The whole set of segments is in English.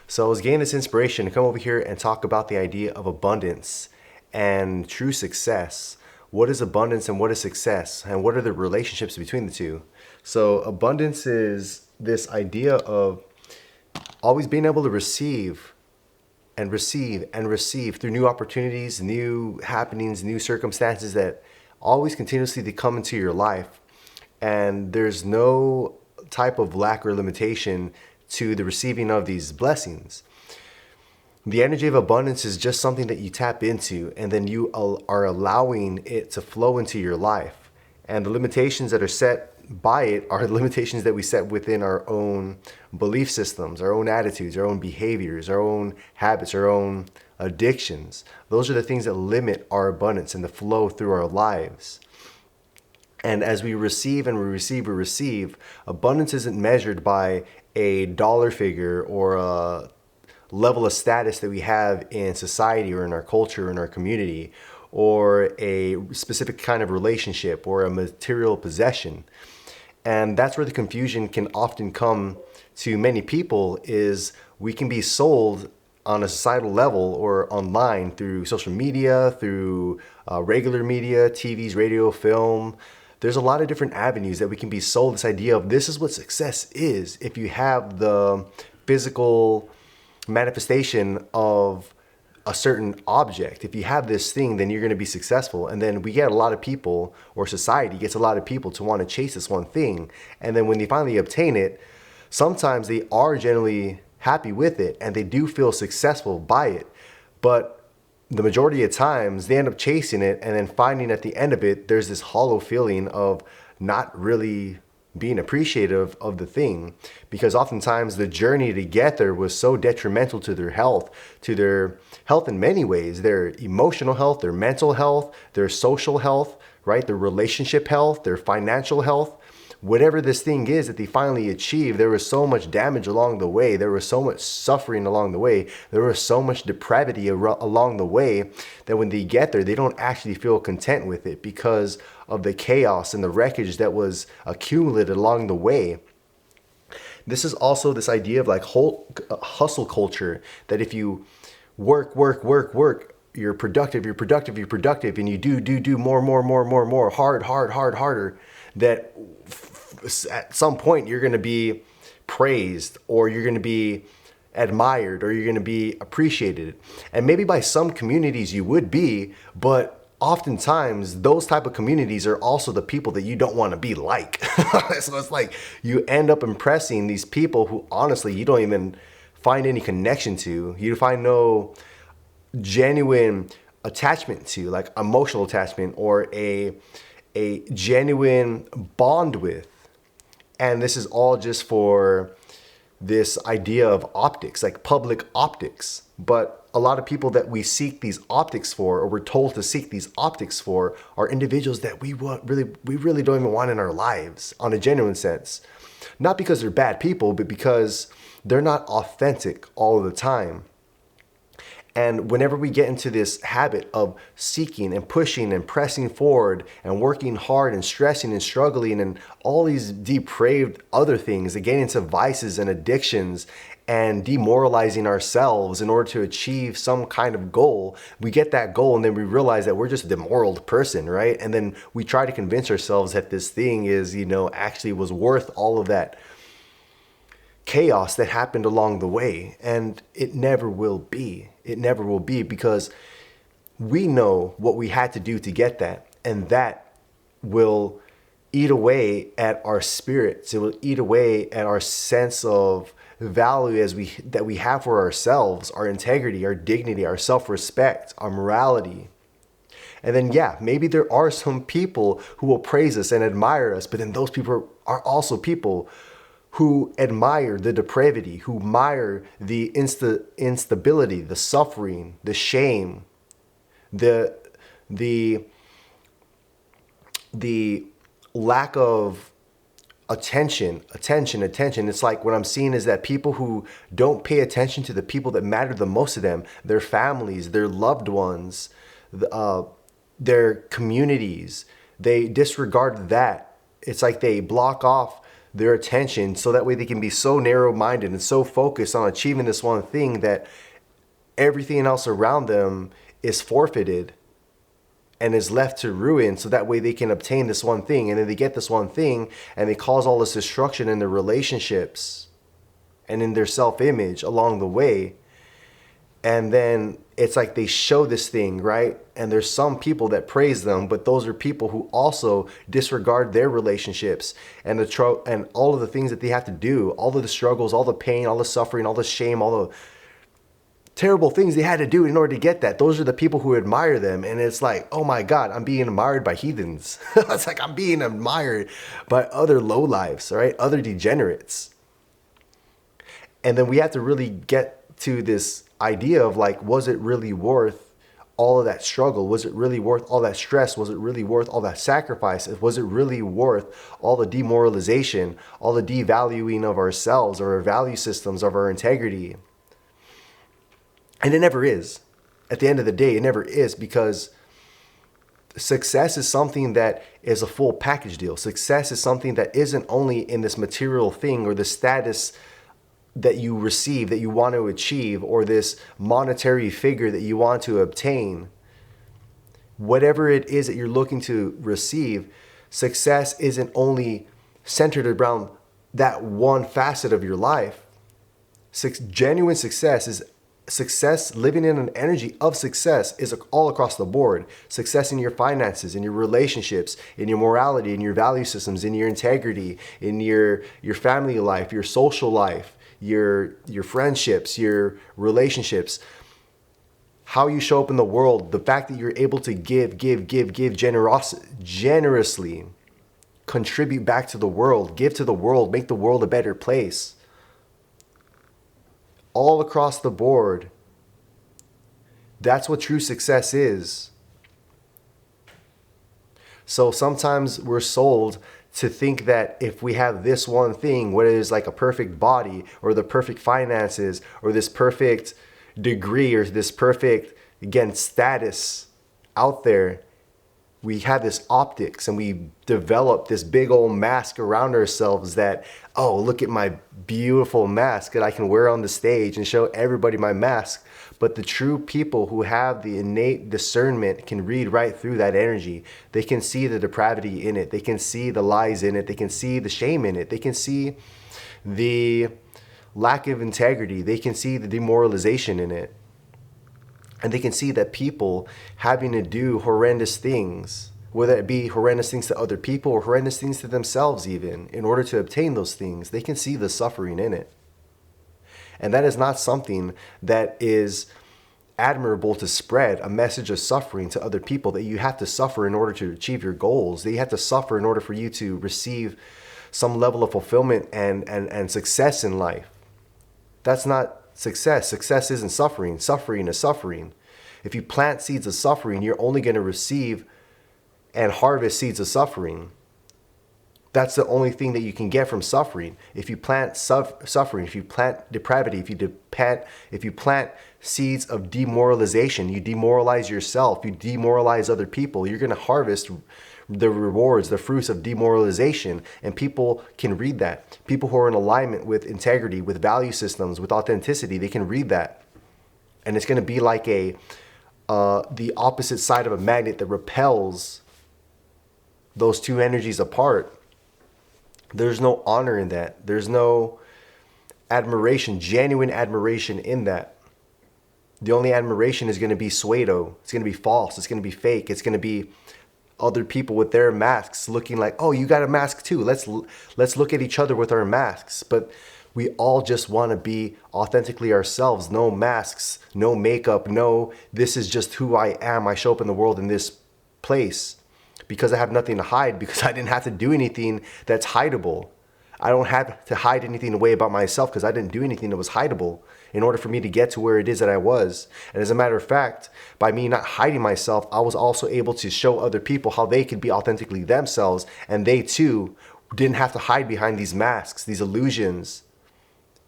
So I was getting this inspiration to come over here and talk about the idea of abundance and true success. What is abundance and what is success? And what are the relationships between the two? So abundance is this idea of always being able to receive and receive and receive through new opportunities, new happenings, new circumstances that always continuously come into your life. And there's no type of lack or limitation to the receiving of these blessings. The energy of abundance is just something that you tap into, and then you are allowing it to flow into your life. And the limitations that are set by it are limitations that we set within our own belief systems, our own attitudes, our own behaviors, our own habits, our own addictions. Those are the things that limit our abundance and the flow through our lives. And as we receive and we receive, abundance isn't measured by a dollar figure or a level of status that we have in society or in our culture or in our community, or a specific kind of relationship or a material possession. And that's where the confusion can often come to many people, is we can be sold on a societal level or online through social media, through regular media, TVs, radio, film. There's a lot of different avenues that we can be sold this idea of this is what success is. If you have the physical manifestation of a certain object, if you have this thing, then you're going to be successful. And then we get a lot of people, or society gets a lot of people to want to chase this one thing. And then when they finally obtain it, sometimes they are generally happy with it and they do feel successful by it. But the majority of times they end up chasing it and then finding at the end of it, there's this hollow feeling of not really being appreciative of the thing, because oftentimes the journey to get there was so detrimental to their health in many ways, their emotional health, their mental health, their social health, right? Their relationship health, their financial health. Whatever this thing is that they finally achieve, there was so much damage along the way. There was so much suffering along the way. There was so much depravity along the way that when they get there, they don't actually feel content with it because of the chaos and the wreckage that was accumulated along the way. This is also this idea of like whole hustle culture, that if you work, you're productive, and you do more, harder, that at some point you're going to be praised, or you're going to be admired, or you're going to be appreciated. And maybe by some communities you would be, but oftentimes those type of communities are also the people that you don't want to be like. So it's like you end up impressing these people who honestly you don't even find any connection to. You find no genuine attachment to, like emotional attachment or a genuine bond with. And this is all just for this idea of optics, like public optics. But a lot of people that we seek these optics for, or we're told to seek these optics for, are individuals that we really don't even want in our lives on a genuine sense. Not because they're bad people, but because they're not authentic all the time. And whenever we get into this habit of seeking and pushing and pressing forward and working hard and stressing and struggling and all these depraved other things, and getting into vices and addictions and demoralizing ourselves in order to achieve some kind of goal, we get that goal and then we realize that we're just a demoralized person, right? And then we try to convince ourselves that this thing is, actually was worth all of that chaos that happened along the way. And it never will be. It never will be, because we know what we had to do to get that. And that will eat away at our spirits. It will eat away at our sense of value that we have for ourselves, our integrity, our dignity, our self-respect, our morality. And then, maybe there are some people who will praise us and admire us, but then those people are also people who admire the depravity, who admire the instability, the suffering, the shame, the lack of attention. It's like what I'm seeing is that people who don't pay attention to the people that matter the most to them, their families, their loved ones, their communities, they disregard that. It's like they block off their attention so that way they can be so narrow-minded and so focused on achieving this one thing that everything else around them is forfeited and is left to ruin, so that way they can obtain this one thing. And then they get this one thing and they cause all this destruction in their relationships and in their self-image along the way. And then it's like they show this thing, right? And there's some people that praise them, but those are people who also disregard their relationships and and all of the things that they have to do, all of the struggles, all the pain, all the suffering, all the shame, all the terrible things they had to do in order to get that. Those are the people who admire them. And it's like, oh my God, I'm being admired by heathens. It's like I'm being admired by other lowlifes, right? Other degenerates. And then we have to really get to this idea of like, was it really worth all of that struggle? Was it really worth all that stress? Was it really worth all that sacrifice? Was it really worth all the demoralization, all the devaluing of ourselves, or our value systems, of our integrity? And it never is. At the end of the day, it never is, because success is something that is a full package deal. Success is something that isn't only in this material thing or the status that you receive, that you want to achieve, or this monetary figure that you want to obtain. Whatever it is that you're looking to receive, success isn't only centered around that one facet of your life. Genuine success is success, living in an energy of success, is all across the board. Success in your finances, in your relationships, in your morality, in your value systems, in your integrity, in your family life, your social life, your friendships, your relationships, how you show up in the world, the fact that you're able to give generously, contribute back to the world, give to the world, make the world a better place. All across the board. That's what true success is. So sometimes we're sold to think that if we have this one thing, whether it's like a perfect body or the perfect finances or this perfect degree or this perfect, again, status out there, we have this optics and we develop this big old mask around ourselves that, oh, look at my beautiful mask that I can wear on the stage and show everybody my mask. But the true people who have the innate discernment can read right through that energy. They can see the depravity in it. They can see the lies in it. They can see the shame in it. They can see the lack of integrity. They can see the demoralization in it. And they can see that people having to do horrendous things, whether it be horrendous things to other people or horrendous things to themselves even, in order to obtain those things, they can see the suffering in it. And that is not something that is admirable to spread a message of suffering to other people, that you have to suffer in order to achieve your goals, that you have to suffer in order for you to receive some level of fulfillment and success in life. That's not success. Success isn't suffering. Suffering is suffering. If you plant seeds of suffering, you're only going to receive and harvest seeds of suffering. That's the only thing that you can get from suffering. If you plant suffering, if you plant depravity, if you plant seeds of demoralization, you demoralize yourself, you demoralize other people, you're going to harvest the rewards, the fruits of demoralization. And people can read that. People who are in alignment with integrity, with value systems, with authenticity, they can read that. And it's going to be like the opposite side of a magnet that repels those two energies apart. There's no honor in that. There's no admiration, genuine admiration in that. The only admiration is going to be pseudo. It's going to be false. It's going to be fake. It's going to be other people with their masks looking like, oh, you got a mask too. Let's look at each other with our masks. But we all just want to be authentically ourselves. No masks, no makeup, no, this is just who I am. I show up in the world in this place because I have nothing to hide, because I didn't have to do anything that's hideable. I don't have to hide anything away about myself because I didn't do anything that was hideable in order for me to get to where it is that I was. And as a matter of fact, by me not hiding myself, I was also able to show other people how they could be authentically themselves, and they too didn't have to hide behind these masks, these illusions,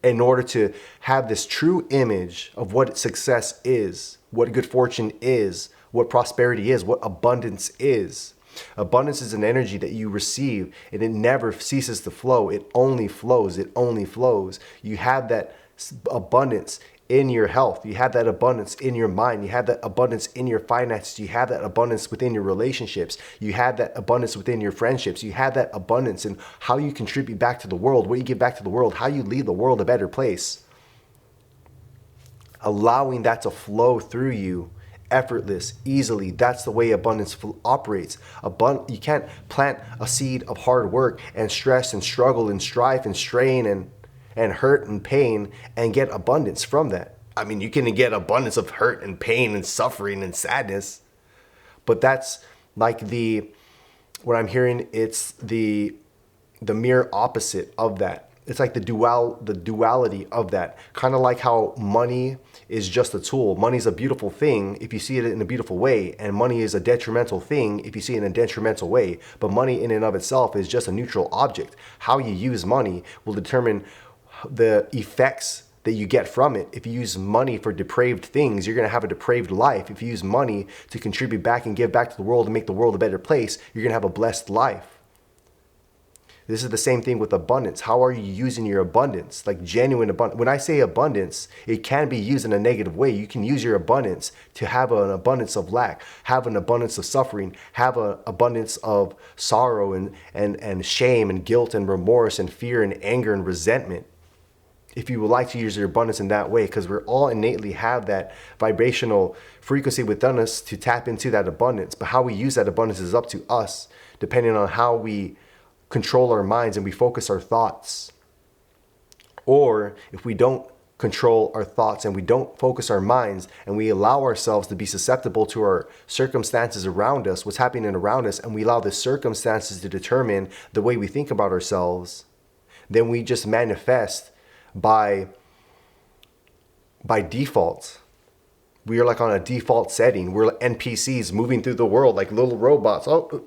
in order to have this true image of what success is, what good fortune is, what prosperity is, what abundance is. Abundance is an energy that you receive, and it never ceases to flow. It only flows. It only flows. You have that abundance in your health. You have that abundance in your mind. You have that abundance in your finances. You have that abundance within your relationships. You have that abundance within your friendships. You have that abundance in how you contribute back to the world, what you give back to the world, how you leave the world a better place. Allowing that to flow through you effortless, easily. That's the way abundance operates. You can't plant a seed of hard work and stress and struggle and strife and strain and hurt and pain and get abundance from that. I mean, you can get abundance of hurt and pain and suffering and sadness, but that's like what I'm hearing, it's the mere opposite of that. It's like the duality of that. Kind of like how money is just a tool. Money is a beautiful thing if you see it in a beautiful way, and money is a detrimental thing if you see it in a detrimental way. But money in and of itself is just a neutral object. How you use money will determine the effects that you get from it. If you use money for depraved things, you're going to have a depraved life. If you use money to contribute back and give back to the world and make the world a better place, you're going to have a blessed life. This is the same thing with abundance. How are you using your abundance? Like genuine abundance. When I say abundance, it can be used in a negative way. You can use your abundance to have an abundance of lack, have an abundance of suffering, have an abundance of sorrow and shame and guilt and remorse and fear and anger and resentment. If you would like to use your abundance in that way, because we're all innately have that vibrational frequency within us to tap into that abundance. But how we use that abundance is up to us, depending on how we control our minds and we focus our thoughts. Or if we don't control our thoughts and we don't focus our minds and we allow ourselves to be susceptible to our circumstances around us, what's happening around us, and we allow the circumstances to determine the way we think about ourselves, then we just manifest by default. We are like on a default setting. We're like NPCs moving through the world like little robots. Oh,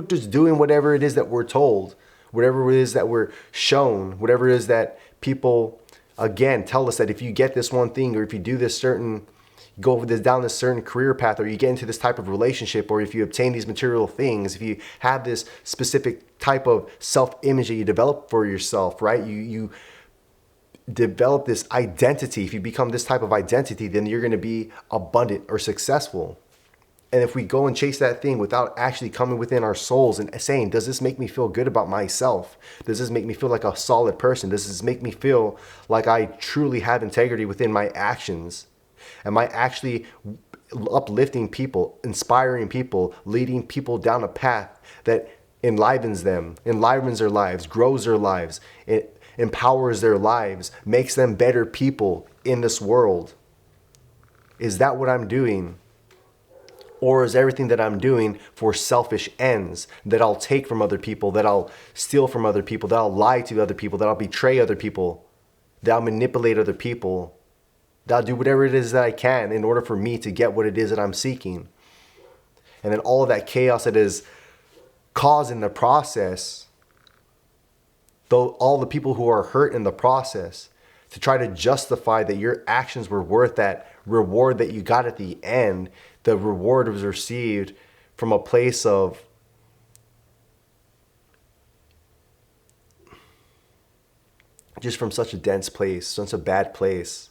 just doing whatever it is that we're told, whatever it is that we're shown, whatever it is that people, again, tell us that if you get this one thing, or if you do this certain, go down this certain career path, or you get into this type of relationship, or if you obtain these material things, if you have this specific type of self-image that you develop for yourself, right? You develop this identity. If you become this type of identity, then you're going to be abundant or successful. And if we go and chase that thing without actually coming within our souls and saying, does this make me feel good about myself? Does this make me feel like a solid person? Does this make me feel like I truly have integrity within my actions? Am I actually uplifting people, inspiring people, leading people down a path that enlivens them, enlivens their lives, grows their lives, it empowers their lives, makes them better people in this world? Is that what I'm doing? Or is everything that I'm doing for selfish ends, that I'll take from other people, that I'll steal from other people, that I'll lie to other people, that I'll betray other people, that I'll manipulate other people, that I'll do whatever it is that I can in order for me to get what it is that I'm seeking? And then all of that chaos that is caused in the process, though all the people who are hurt in the process, to try to justify that your actions were worth that reward that you got at the end. The reward was received from a place of just from such a dense place, such a bad place.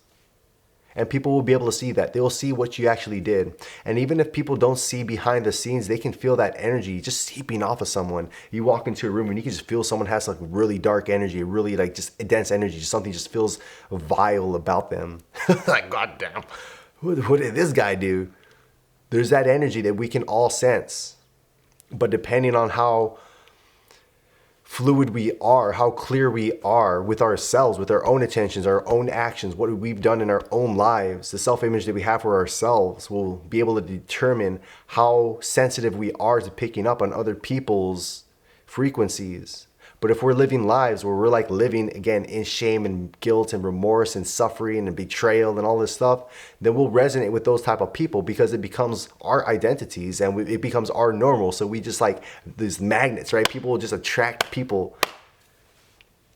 And people will be able to see that. They will see what you actually did. And even if people don't see behind the scenes, they can feel that energy just seeping off of someone. You walk into a room and you can just feel someone has like really dark energy, really like just dense energy. Something just feels vile about them. Like, goddamn, what did this guy do? There's that energy that we can all sense. But depending on how fluid we are, how clear we are with ourselves, with our own intentions, our own actions, what we've done in our own lives, the self-image that we have for ourselves will be able to determine how sensitive we are to picking up on other people's frequencies. But if we're living lives where we're like living again in shame and guilt and remorse and suffering and betrayal and all this stuff, then we'll resonate with those type of people because it becomes our identities and it becomes our normal. So we just like these magnets, right? People will just attract people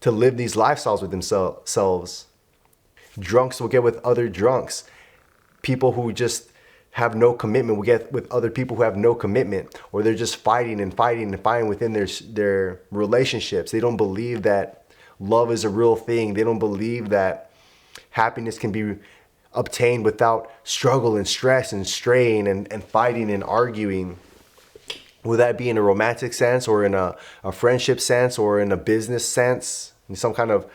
to live these lifestyles with themselves. Drunks will get with other drunks. People who just have no commitment. We get with other people who have no commitment, or they're just fighting and fighting and fighting within their relationships. They don't believe that love is a real thing. They don't believe that happiness can be obtained without struggle and stress and strain and fighting and arguing. Would that be in a romantic sense, or in a friendship sense, or in a business sense, in some kind of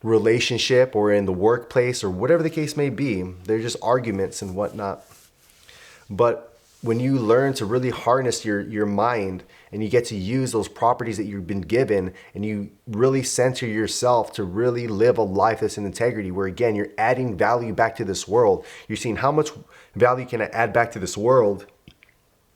relationship, or in the workplace, or whatever the case may be? They're just arguments and whatnot. But when you learn to really harness your mind, and you get to use those properties that you've been given, and you really center yourself to really live a life that's in integrity, where again, you're adding value back to this world. You're seeing how much value can I add back to this world?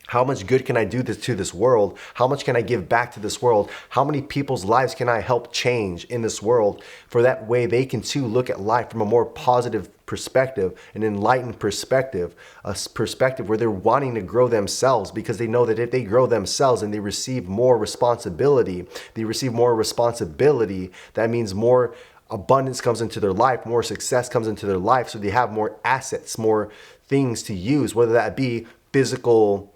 How much good can I do to this world? How much can I give back to this world? How many people's lives can I help change in this world? For that way they can too look at life from a more positive perspective, an enlightened perspective, a perspective where they're wanting to grow themselves, because they know that if they grow themselves and they receive more responsibility, that means more abundance comes into their life, more success comes into their life. So they have more assets, more things to use, whether that be physical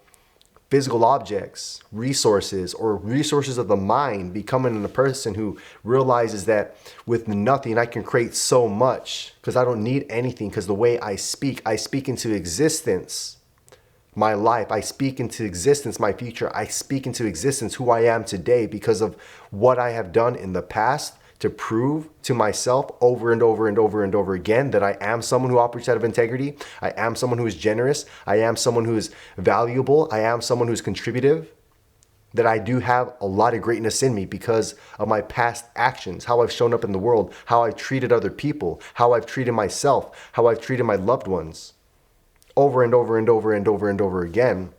objects, resources, or resources of the mind, becoming a person who realizes that with nothing I can create so much, because I don't need anything, because the way I speak into existence my life, I speak into existence my future, I speak into existence who I am today, because of what I have done in the past to prove to myself over and over and over and over again that I am someone who operates out of integrity. I am someone who is generous. I am someone who is valuable. I am someone who's contributive. That I do have a lot of greatness in me because of my past actions, how I've shown up in the world, how I've treated other people, how I've treated myself, how I've treated my loved ones. Over and over and over and over and over again.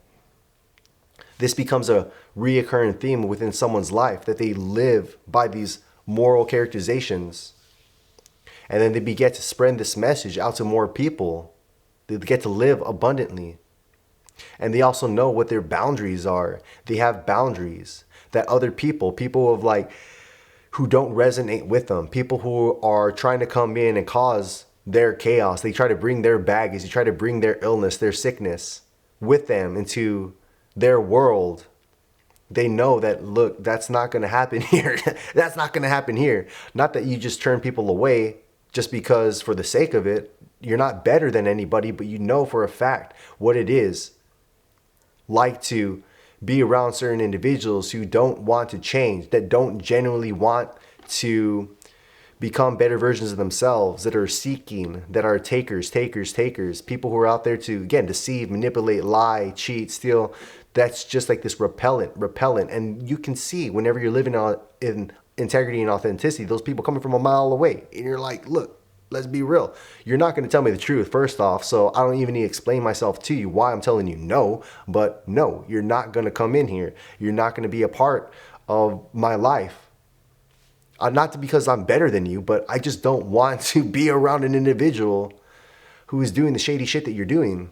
This becomes a reoccurring theme within someone's life, that they live by these moral characterizations, and then they get to spread this message out to more people. They get to live abundantly, and they also know what their boundaries are. They have boundaries that other people of who don't resonate with them, people who are trying to come in and cause their chaos, they try to bring their baggage, they try to bring their illness, their sickness with them into their world. They know that, look, that's not going to happen here. That's not going to happen here. Not that you just turn people away just because for the sake of it. You're not better than anybody, but you know for a fact what it is like to be around certain individuals who don't want to change, that don't genuinely want to become better versions of themselves, that are seeking, that are takers, people who are out there to, again, deceive, manipulate, lie, cheat, steal. That's just like this repellent. And you can see whenever you're living in integrity and authenticity, those people coming from a mile away. And you're like, look, let's be real. You're not going to tell me the truth, first off. So I don't even need to explain myself to you why I'm telling you no. But no, you're not going to come in here. You're not going to be a part of my life. Not because I'm better than you, but I just don't want to be around an individual who is doing the shady shit that you're doing.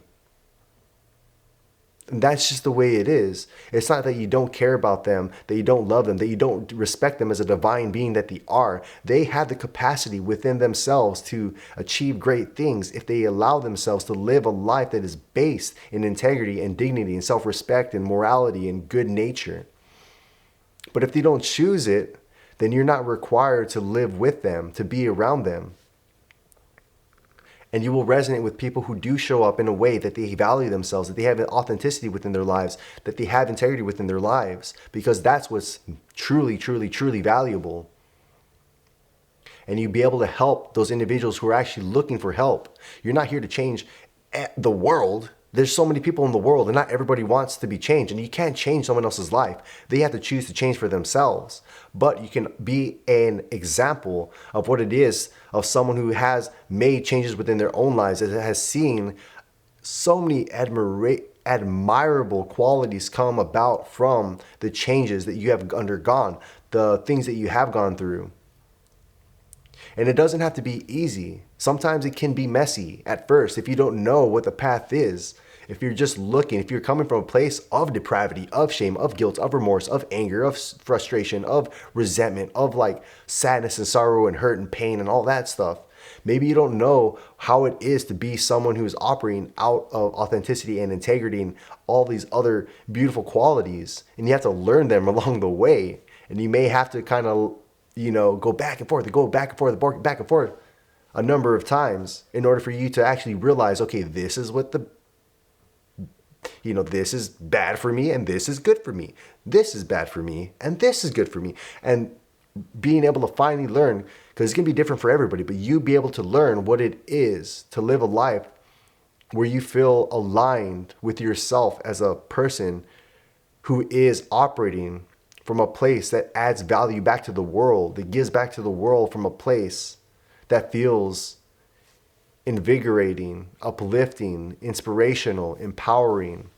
And that's just the way it is. It's not that you don't care about them, that you don't love them, that you don't respect them as a divine being that they are. They have the capacity within themselves to achieve great things if they allow themselves to live a life that is based in integrity and dignity and self-respect and morality and good nature. But if they don't choose it, then you're not required to live with them, to be around them. And you will resonate with people who do show up in a way that they value themselves, that they have authenticity within their lives, that they have integrity within their lives, because that's what's truly, truly, truly valuable. And you'll be able to help those individuals who are actually looking for help. You're not here to change the world. There's so many people in the world and not everybody wants to be changed, and you can't change someone else's life. They have to choose to change for themselves. But you can be an example of what it is of someone who has made changes within their own lives, that has seen so many admirable qualities come about from the changes that you have undergone, the things that you have gone through. And it doesn't have to be easy. Sometimes it can be messy at first if you don't know what the path is. If you're just looking, if you're coming from a place of depravity, of shame, of guilt, of remorse, of anger, of frustration, of resentment, of sadness and sorrow and hurt and pain and all that stuff, Maybe you don't know how it is to be someone who is operating out of authenticity and integrity and all these other beautiful qualities. And you have to learn them along the way. And you may have to kind of, go back and forth, back and forth a number of times in order for you to actually realize, okay, this is what this is bad for me and this is good for me. This is bad for me and this is good for me. And being able to finally learn, because it's going to be different for everybody, but you be able to learn what it is to live a life where you feel aligned with yourself as a person who is operating from a place that adds value back to the world, that gives back to the world from a place that feels invigorating, uplifting, inspirational, empowering,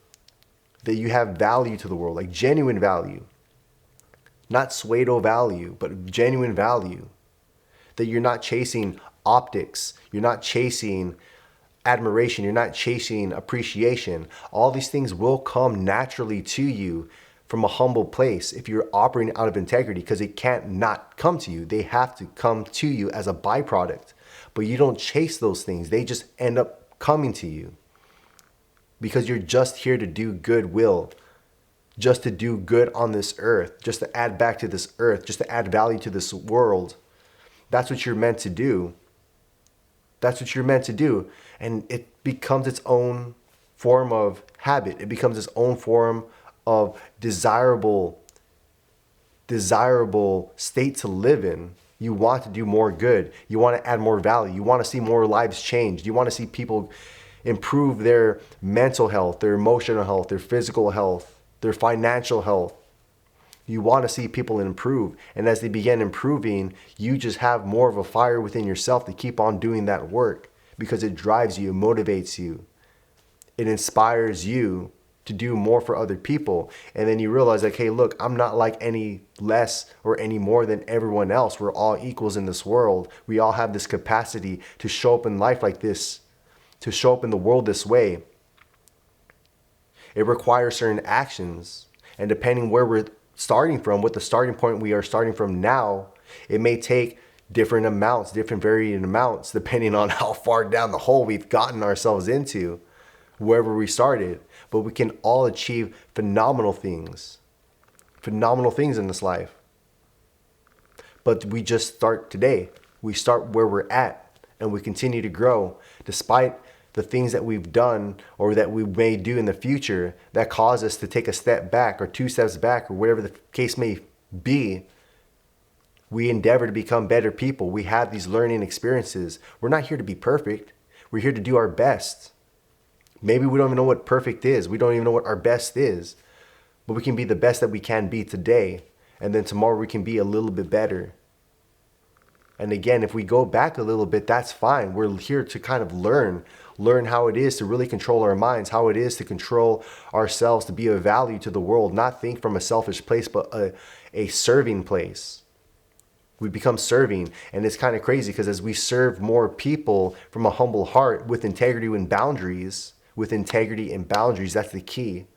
that you have value to the world, like genuine value. Not pseudo value, but genuine value. That you're not chasing optics, you're not chasing admiration, you're not chasing appreciation. All these things will come naturally to you from a humble place if you're operating out of integrity, because it can't not come to you. They have to come to you as a byproduct. But you don't chase those things. They just end up coming to you because you're just here to do goodwill, just to do good on this earth, just to add back to this earth, just to add value to this world. That's what you're meant to do. That's what you're meant to do. And it becomes its own form of habit. It becomes its own form of desirable state to live in. You want to do more good. You want to add more value. You want to see more lives changed. You want to see people improve their mental health, their emotional health, their physical health, their financial health. You want to see people improve. And as they begin improving, you just have more of a fire within yourself to keep on doing that work, because it drives you, it motivates you. It inspires you to do more for other people. And then you realize, like, hey, look, I'm not like any less or any more than everyone else. We're all equals in this world. We all have this capacity to show up in life like this, to show up in the world this way. It requires certain actions. And depending where we're starting from, what the starting point we are starting from now, it may take different amounts, different varying amounts, depending on how far down the hole we've gotten ourselves into, wherever we started. But we can all achieve phenomenal things in this life. But we just start today. We start where we're at, and we continue to grow despite the things that we've done or that we may do in the future that cause us to take a step back or 2 steps back or whatever the case may be. We endeavor to become better people. We have these learning experiences. We're not here to be perfect. We're here to do our best. Maybe we don't even know what perfect is. We don't even know what our best is. But we can be the best that we can be today. And then tomorrow we can be a little bit better. And again, if we go back a little bit, that's fine. We're here to kind of learn how it is to really control our minds, how it is to control ourselves, to be of value to the world, not think from a selfish place, but a serving place. We become serving. And it's kind of crazy because as we serve more people from a humble heart with integrity and boundaries, that's the key.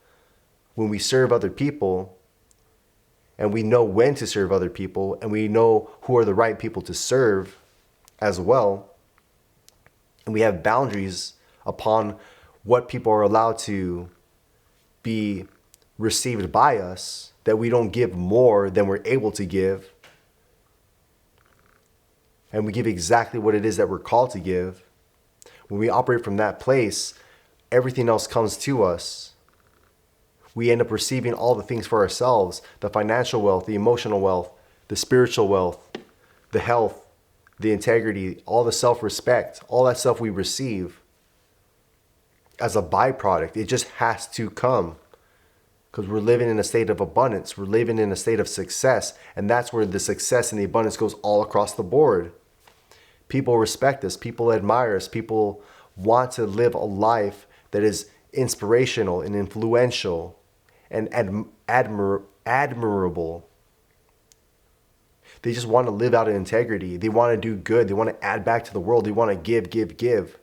When we serve other people, and we know when to serve other people, and we know who are the right people to serve as well, and we have boundaries upon what people are allowed to be received by us, that we don't give more than we're able to give, and we give exactly what it is that we're called to give. When we operate from that place, everything else comes to us. We end up receiving all the things for ourselves: the financial wealth, the emotional wealth, the spiritual wealth, the health, the integrity, all the self-respect, all that stuff we receive as a byproduct. It just has to come because we're living in a state of abundance. We're living in a state of success. And that's where the success and the abundance goes all across the board. People respect us. People admire us. People want to live a life that is inspirational and influential and admirable. They just want to live out in integrity. They want to do good. They want to add back to the world. They want to give.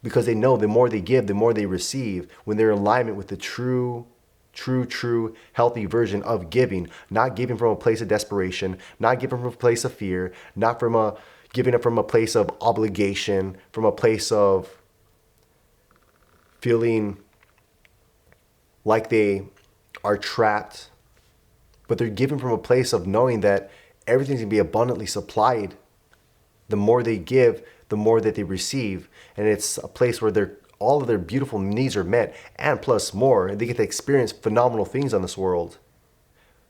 Because they know the more they give, the more they receive when they're in alignment with the true, healthy version of giving. Not giving from a place of desperation, not giving from a place of fear, not from a, giving up from a place of obligation, from a place of feeling like they are trapped, but they're giving from a place of knowing that everything's going to be abundantly supplied. The more they give, the more that they receive. And it's a place where all of their beautiful needs are met, and plus more. And they get to experience phenomenal things on this world.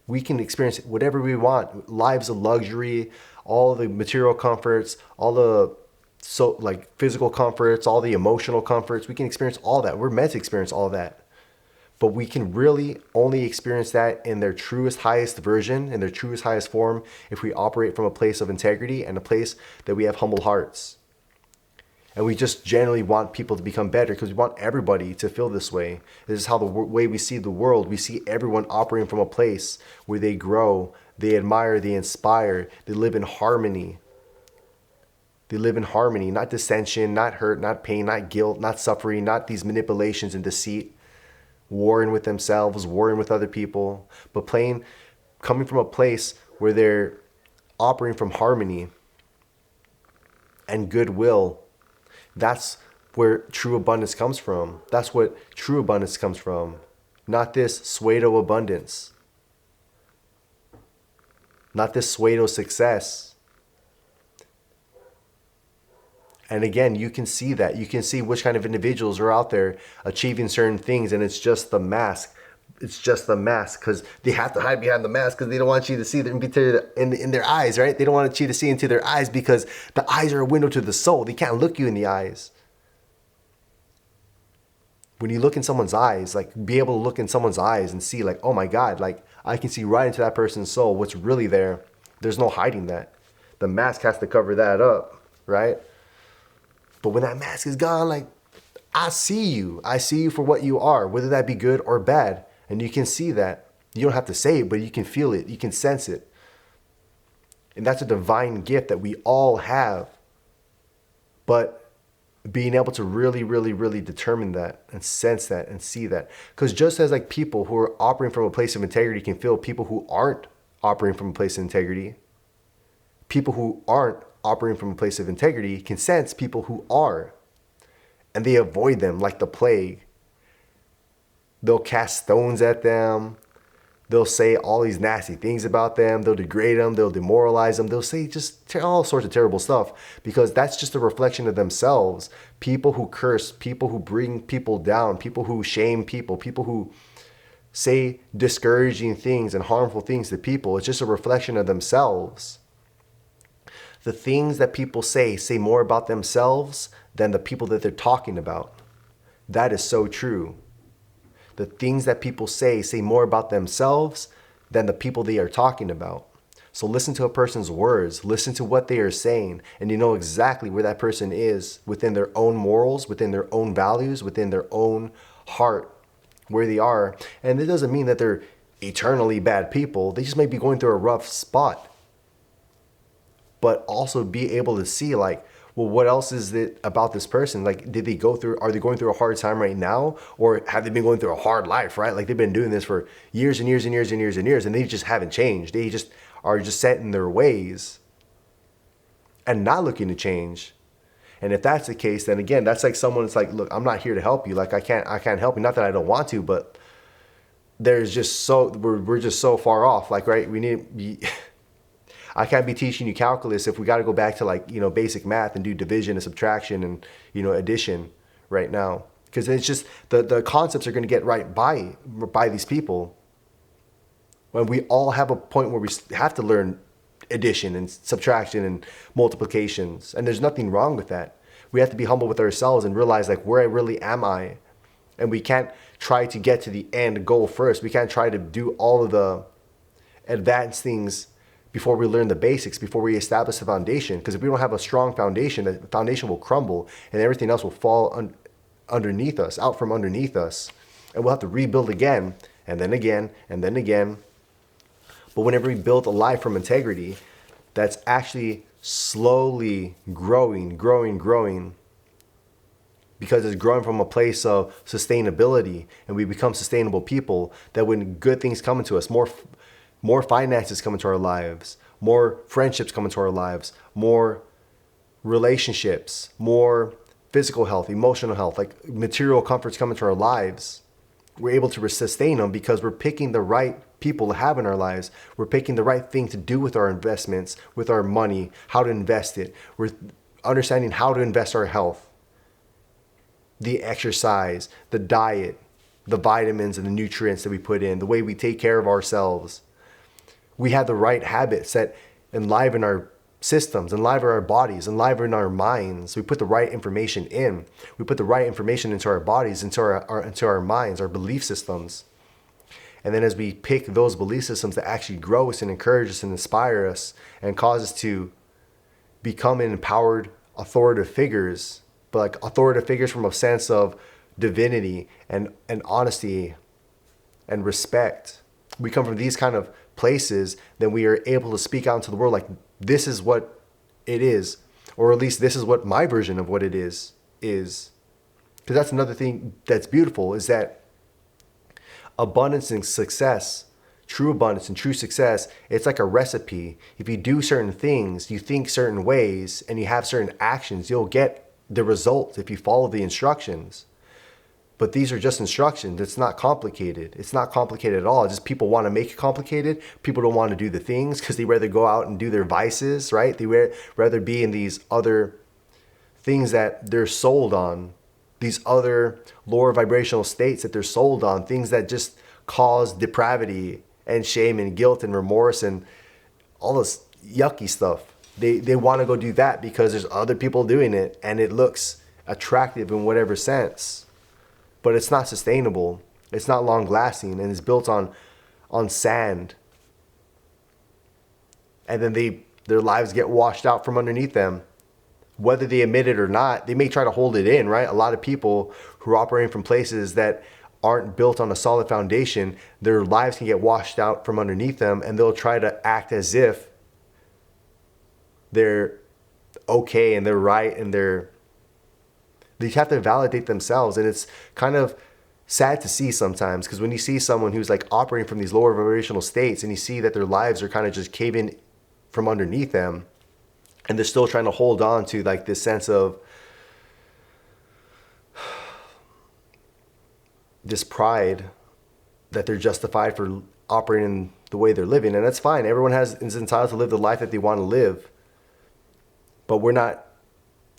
We can experience whatever we want, lives of luxury, all the material comforts, all the physical comforts, all the emotional comforts. We can experience all that. We're meant to experience all that. But we can really only experience that in their truest, highest version, in their truest, highest form, if we operate from a place of integrity and a place that we have humble hearts. And we just generally want people to become better because we want everybody to feel this way. This is how the way we see the world. We see everyone operating from a place where they grow, they admire, they inspire, they live in harmony. They live in harmony, not dissension, not hurt, not pain, not guilt, not suffering, not these manipulations and deceit, warring with themselves, warring with other people, but coming from a place where they're operating from harmony and goodwill. That's where true abundance comes from. That's what true abundance comes from. Not this pseudo abundance. Not this pseudo success. And again, you can see that. You can see which kind of individuals are out there achieving certain things, and it's just the mask. It's just the mask because they have to hide behind the mask because they don't want you to see them in their eyes, right? They don't want you to see into their eyes because the eyes are a window to the soul. They can't look you in the eyes. When you look in someone's eyes, be able to look in someone's eyes and see oh my God, I can see right into that person's soul. What's really there? There's no hiding that. The mask has to cover that up, right? But when that mask is gone, I see you. I see you for what you are, whether that be good or bad. And you can see that. You don't have to say it, but you can feel it. You can sense it. And that's a divine gift that we all have. But being able to really, really, really determine that and sense that and see that. Because just as people who are operating from a place of integrity can feel people who aren't operating from a place of integrity, people who aren't operating from a place of integrity can sense people who are. And they avoid them like the plague. They'll cast stones at them. They'll say all these nasty things about them. They'll degrade them. They'll demoralize them. They'll say just all sorts of terrible stuff because that's just a reflection of themselves. People who curse, people who bring people down, people who shame people, people who say discouraging things and harmful things to people. It's just a reflection of themselves. The things that people say more about themselves than the people that they're talking about. That is so true. The things that people say more about themselves than the people they are talking about. So listen to a person's words, listen to what they are saying, and you know exactly where that person is within their own morals, within their own values, within their own heart, where they are. And it doesn't mean that they're eternally bad people. They just might be going through a rough spot. But also be able to see well, what else is it about this person? Are they going through a hard time right now? Or have they been going through a hard life, right? They've been doing this for years and years and years and years and years, and they just haven't changed. They just are just set in their ways and not looking to change. And if that's the case, then again, that's someone that's look, I'm not here to help you. I can't help you. Not that I don't want to, but we're just so far off. Right? I can't be teaching you calculus if we got to go back to basic math and do division and subtraction and addition right now, because it's just the concepts are going to get right by these people. When we all have a point where we have to learn addition and subtraction and multiplications, and there's nothing wrong with that. We have to be humble with ourselves and realize where really am I, and we can't try to get to the end goal first. We can't try to do all of the advanced things before we learn the basics, before we establish the foundation. Because if we don't have a strong foundation, the foundation will crumble and everything else will fall underneath us, out from underneath us. And we'll have to rebuild again, and then again, and then again. But whenever we build a life from integrity, that's actually slowly growing, because it's growing from a place of sustainability, and we become sustainable people, that when good things come into us, more finances come into our lives, more friendships come into our lives, more relationships, more physical health, emotional health, like material comforts come into our lives, we're able to sustain them because we're picking the right people to have in our lives. We're picking the right thing to do with our investments, with our money, how to invest it. We're understanding how to invest our health, the exercise, the diet, the vitamins and the nutrients that we put in, the way we take care of ourselves. We have the right habits that enliven our systems, enliven our bodies, enliven our minds. We put the right information in. We put the right information into our bodies, into our minds, our belief systems. And then as we pick those belief systems that actually grow us and encourage us and inspire us and cause us to become empowered, authoritative figures, but like authoritative figures from a sense of divinity and honesty and respect. We come from these kind of places, then we are able to speak out into the world like, this is what it is, or at least this is what my version of what it is. Because that's another thing that's beautiful, is that abundance and success, true abundance and true success, it's like a recipe. If you do certain things, you think certain ways, and you have certain actions, you'll get the results if you follow the instructions. But these are just instructions. It's not complicated. It's not complicated at all. It's just people want to make it complicated. People don't want to do the things because they rather go out and do their vices, right? They rather be in these other things that they're sold on, these other lower vibrational states that they're sold on, things that just cause depravity and shame and guilt and remorse and all this yucky stuff. They want to go do that because there's other people doing it and it looks attractive in whatever sense. But it's not sustainable. It's not long lasting, and it's built on sand. And then their lives get washed out from underneath them. Whether they admit it or not, they may try to hold it in, right? A lot of people who are operating from places that aren't built on a solid foundation, their lives can get washed out from underneath them, and they'll try to act as if they're okay and they're right and they have to validate themselves. And it's kind of sad to see sometimes, because when you see someone who's like operating from these lower vibrational states and you see that their lives are kind of just caving from underneath them, and they're still trying to hold on to like this sense of this pride that they're justified for operating the way they're living. And that's fine. Everyone is entitled to live the life that they want to live. But we're not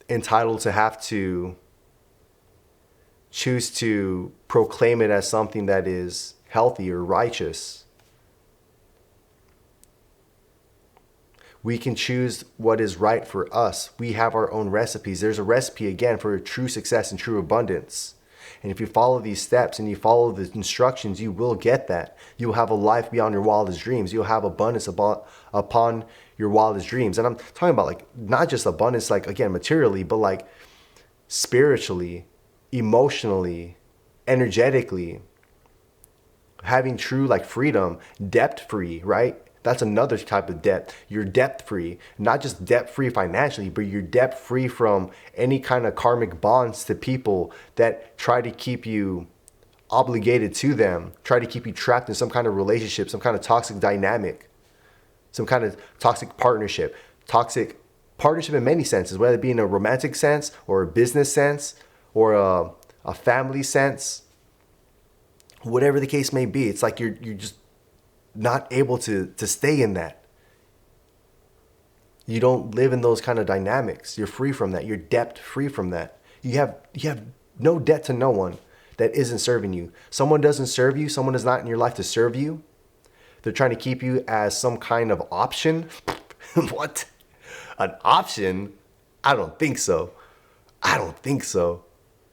entitled to have to choose to proclaim it as something that is healthy or righteous. We can choose what is right for us. We have our own recipes. There's a recipe, again, for true success and true abundance. And if you follow these steps and you follow the instructions, you will get that. You will have a life beyond your wildest dreams. You'll have abundance upon your wildest dreams. And I'm talking about like not just abundance, like again, materially, but like spiritually, emotionally, energetically, having true like freedom, debt free, right? That's another type of debt. You're debt free, not just debt free financially, but you're debt free from any kind of karmic bonds to people that try to keep you obligated to them, try to keep you trapped in some kind of relationship, some kind of toxic dynamic, some kind of toxic partnership in many senses, whether it be in a romantic sense or a business sense or a family sense, whatever the case may be. It's like you're just not able to stay in that. You don't live in those kind of dynamics. You're free from that. You're debt free from that. You have no debt to no one that isn't serving you. Someone doesn't serve you. Someone is not in your life to serve you. They're trying to keep you as some kind of option. What? An option? I don't think so.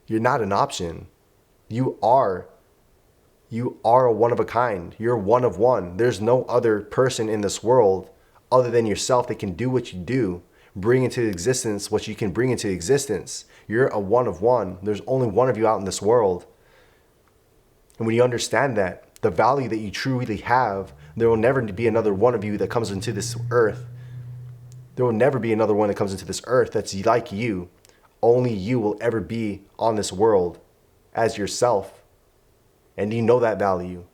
You're not an option. You are a one of a kind. You're one of one. There's no other person in this world other than yourself that can do what you do, bring into existence what you can bring into existence. You're a one of one. There's only one of you out in this world. And when you understand that, the value that you truly have, there will never be another one of you that comes into this earth. There will never be another one that comes into this earth that's like you. Only you will ever be on this world as yourself. And you know that value.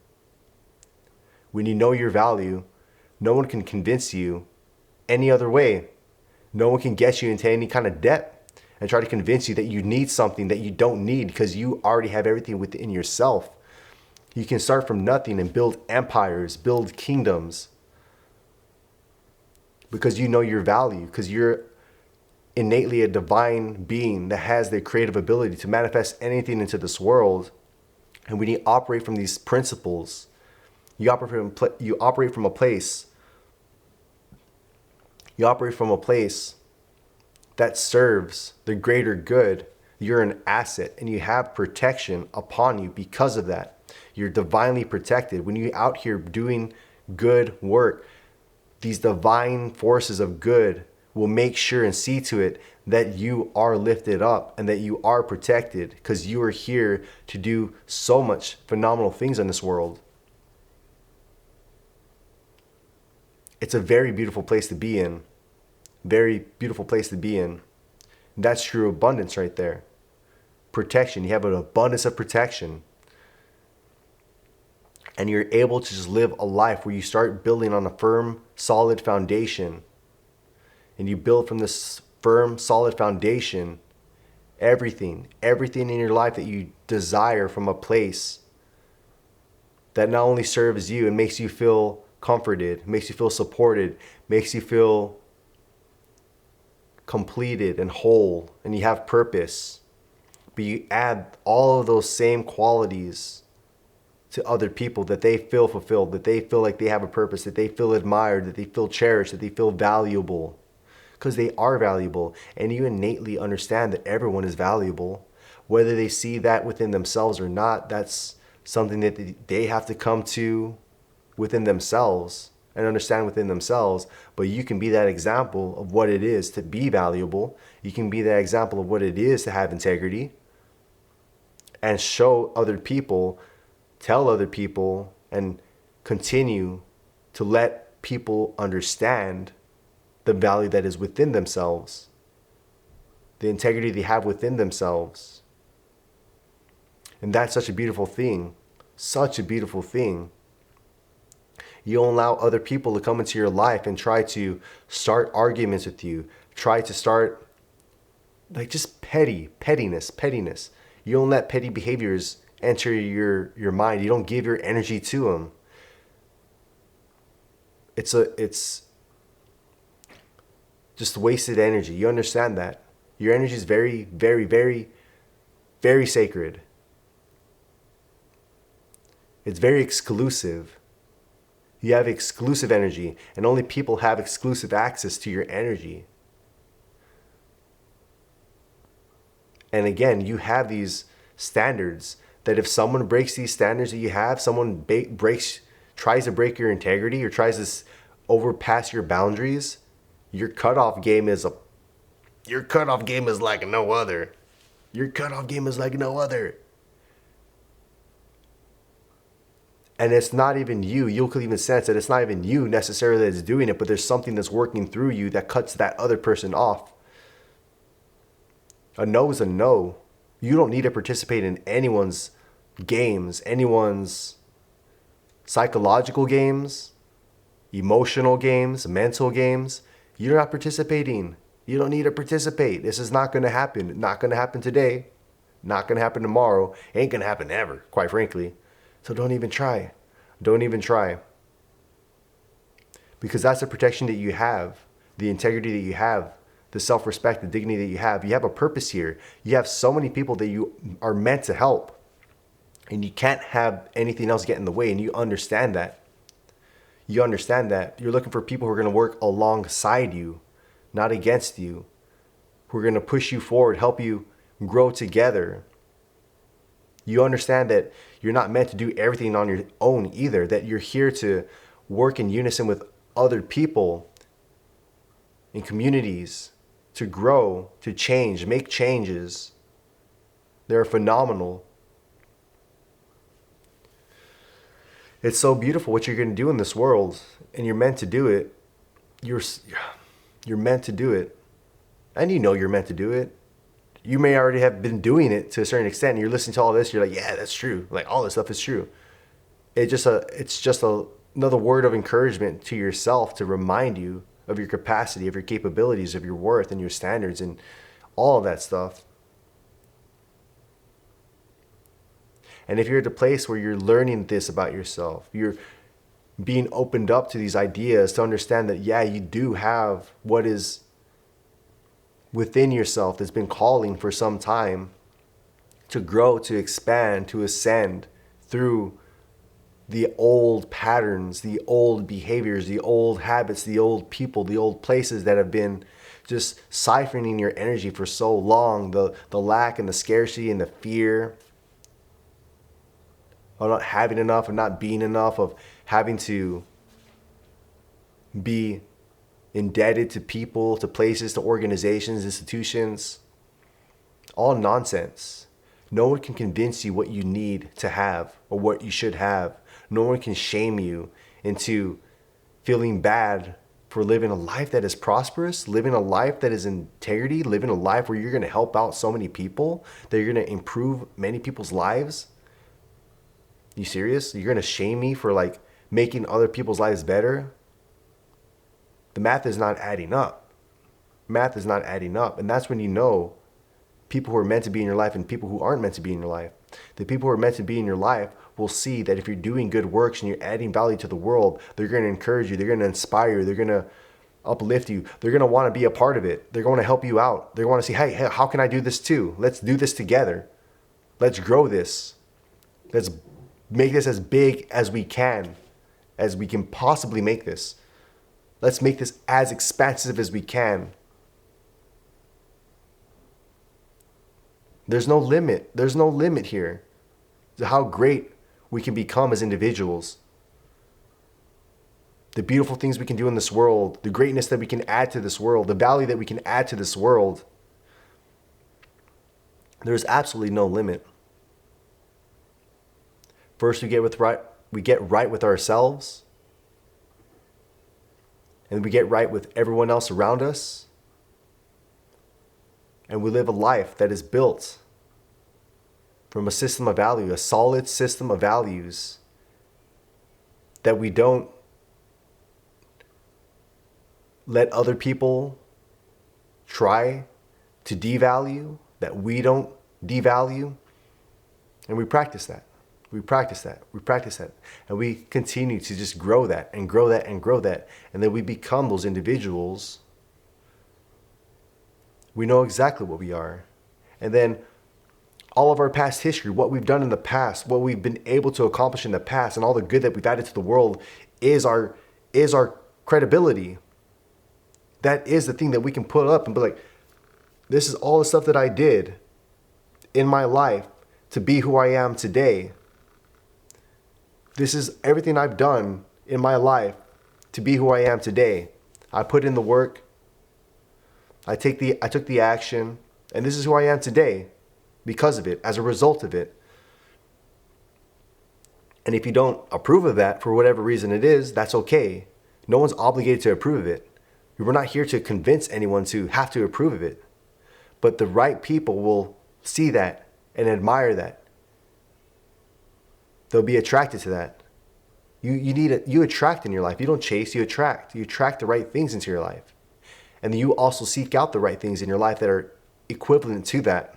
When you know your value, no one can convince you any other way. No one can get you into any kind of debt and try to convince you that you need something that you don't need, because you already have everything within yourself. You can start from nothing and build empires, build kingdoms, because you know your value, because you're innately a divine being that has the creative ability to manifest anything into this world. And when you operate from these principles, you operate from a place that serves the greater good. You're an asset and you have protection upon you because of that. You're divinely protected. When you're out here doing good work, these divine forces of good will make sure and see to it that you are lifted up and that you are protected, because you are here to do so much phenomenal things in this world. It's a very beautiful place to be in. Very beautiful place to be in. That's true abundance right there. Protection. You have an abundance of protection. And you're able to just live a life where you start building on a firm, solid foundation. And you build from this firm, solid foundation everything in your life that you desire, from a place that not only serves you and makes you feel comforted, makes you feel supported, makes you feel completed and whole, and you have purpose. But you add all of those same qualities to other people, that they feel fulfilled, that they feel like they have a purpose, that they feel admired, that they feel cherished, that they feel valuable. Because they are valuable, and you innately understand that everyone is valuable. Whether they see that within themselves or not, that's something that they have to come to within themselves and understand within themselves. But you can be that example of what it is to be valuable. You can be that example of what it is to have integrity, and show other people, tell other people, and continue to let people understand the value that is within themselves, the integrity they have within themselves. And that's such a beautiful thing. Such a beautiful thing. You don't allow other people to come into your life and try to start arguments with you, try to start like just pettiness. You don't let petty behaviors enter your mind. You don't give your energy to them. It's just wasted energy. You understand that. Your energy is very, very, very, very sacred. It's very exclusive. You have exclusive energy, and only people have exclusive access to your energy. And again, you have these standards that if someone breaks these standards that you have, someone tries to break your integrity or tries to overpass your boundaries, your cutoff game is like no other. Your cutoff game is like no other. And it's not even you. You could even sense that it's not even you necessarily that's doing it, but there's something that's working through you that cuts that other person off. A no is a no. You don't need to participate in anyone's games, anyone's psychological games, emotional games, mental games. You're not participating. You don't need to participate. This is not going to happen. Not going to happen today. Not going to happen tomorrow. Ain't going to happen ever, quite frankly. So don't even try. Don't even try. Because that's the protection that you have, the integrity that you have, the self-respect, the dignity that you have. You have a purpose here. You have so many people that you are meant to help. And you can't have anything else get in the way. And you understand that. You understand that. You're looking for people who are going to work alongside you, not against you. Who are going to push you forward, help you grow together. You understand that you're not meant to do everything on your own either, that you're here to work in unison with other people in communities, to grow, to change, make changes. They're phenomenal. It's so beautiful what you're going to do in this world, and you're meant to do it. You're meant to do it. And you know you're meant to do it. You may already have been doing it to a certain extent, and you're listening to all this, you're like, yeah, that's true. Like, all this stuff is true. It's just another word of encouragement to yourself to remind you of your capacity, of your capabilities, of your worth and your standards and all of that stuff. And if you're at a place where you're learning this about yourself, you're being opened up to these ideas to understand that, yeah, you do have what is within yourself that's been calling for some time to grow, to expand, to ascend through the old patterns, the old behaviors, the old habits, the old people, the old places that have been just siphoning your energy for so long, the lack and the scarcity and the fear of not having enough, of not being enough, of having to be indebted to people, to places, to organizations, institutions. All nonsense. No one can convince you what you need to have or what you should have. No one can shame you into feeling bad for living a life that is prosperous, living a life that is integrity, living a life where you're going to help out so many people, that you're going to improve many people's lives. You serious? You're going to shame me for like making other people's lives better? The math is not adding up. Math is not adding up. And that's when you know people who are meant to be in your life and people who aren't meant to be in your life. The people who are meant to be in your life will see that if you're doing good works and you're adding value to the world, they're going to encourage you, they're going to inspire you, they're going to uplift you, they're going to want to be a part of it, they're going to help you out, they want to see, hey, how can I do this too? Let's do this together. Let's grow this. Let's make this as big as we can possibly make this. Let's make this as expansive as we can. There's no limit. There's no limit here to how great we can become as individuals. The beautiful things we can do in this world, the greatness that we can add to this world, the value that we can add to this world. There's absolutely no limit. First, we get right with ourselves, and we get right with everyone else around us. And we live a life that is built from a system of value, a solid system of values that we don't let other people try to devalue, that we don't devalue. And we practice that. We practice that. We practice that. And we continue to just grow that and grow that and grow that. And then we become those individuals. We know exactly what we are. And then all of our past history, what we've done in the past, what we've been able to accomplish in the past, and all the good that we've added to the world is our credibility. That is the thing that we can put up and be like, this is all the stuff that I did in my life to be who I am today. This is everything I've done in my life to be who I am today. I put in the work. I took the action, and this is who I am today because of it, as a result of it. And if you don't approve of that for whatever reason it is, that's okay. No one's obligated to approve of it. We're not here to convince anyone to have to approve of it. But the right people will see that and admire that. They'll be attracted to that. You attract in your life. You don't chase, you attract. You attract the right things into your life. And then you also seek out the right things in your life that are equivalent to that.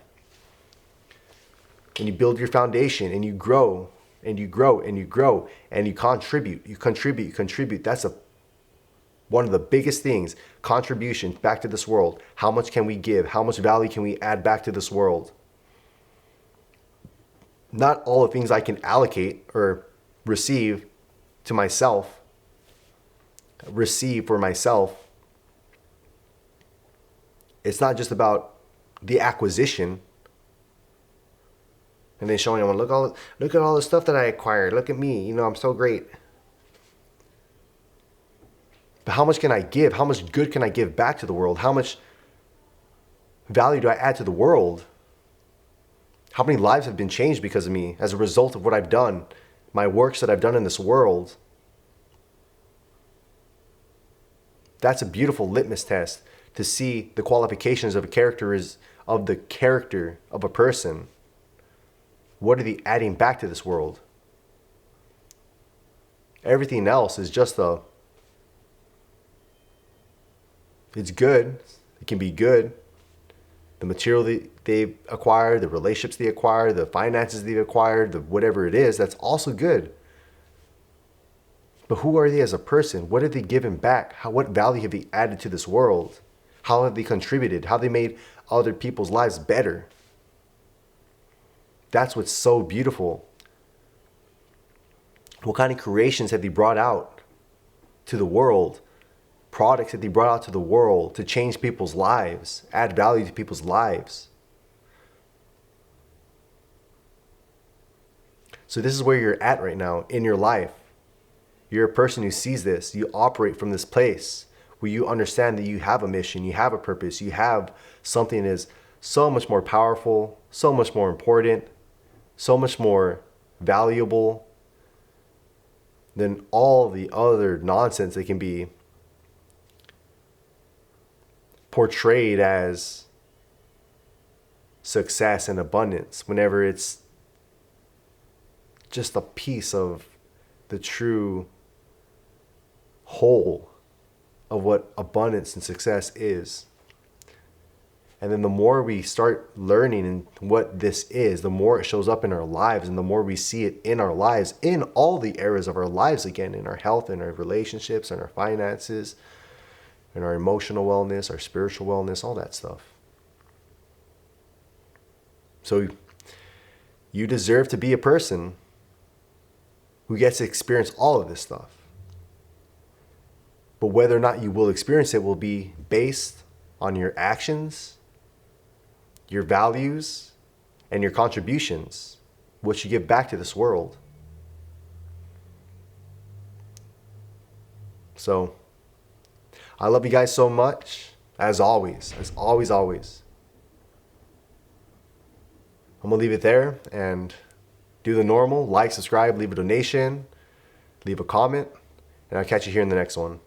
And you build your foundation and you grow and you grow and you grow and you contribute. You contribute. That's one of the biggest things. Contribution back to this world. How much can we give? How much value can we add back to this world? Not all the things I can allocate or receive to myself. Receive for myself. It's not just about the acquisition and then showing them, look at all the stuff that I acquired. Look at me, I'm so great. But how much can I give? How much good can I give back to the world? How much value do I add to the world? How many lives have been changed because of me as a result of what I've done, my works that I've done in this world? That's a beautiful litmus test to see the qualifications of the character of a person. What are they adding back to this world? Everything else is just It's good. It can be good. The material that they acquire, the relationships they acquire, the finances they've acquired, the whatever it is, that's also good. But who are they as a person? What have they given back? What value have they added to this world? How have they contributed? How have they made other people's lives better? That's what's so beautiful. What kind of creations have they brought out to the world? Products that they brought out to the world to change people's lives, add value to people's lives. So this is where you're at right now in your life. You're a person who sees this. You operate from this place where you understand that you have a mission, you have a purpose, you have something that is so much more powerful, so much more important, so much more valuable than all the other nonsense that can be portrayed as success and abundance, whenever it's just a piece of the true whole of what abundance and success is. And then the more we start learning what this is, the more it shows up in our lives, and the more we see it in our lives, in all the areas of our lives again, in our health, in our relationships, in our finances, in our emotional wellness, our spiritual wellness, all that stuff. So you deserve to be a person who gets to experience all of this stuff. But whether or not you will experience it will be based on your actions, your values, and your contributions, what you give back to this world. So, I love you guys so much, as always. I'm going to leave it there and do the normal. Like, subscribe, leave a donation, leave a comment, and I'll catch you here in the next one.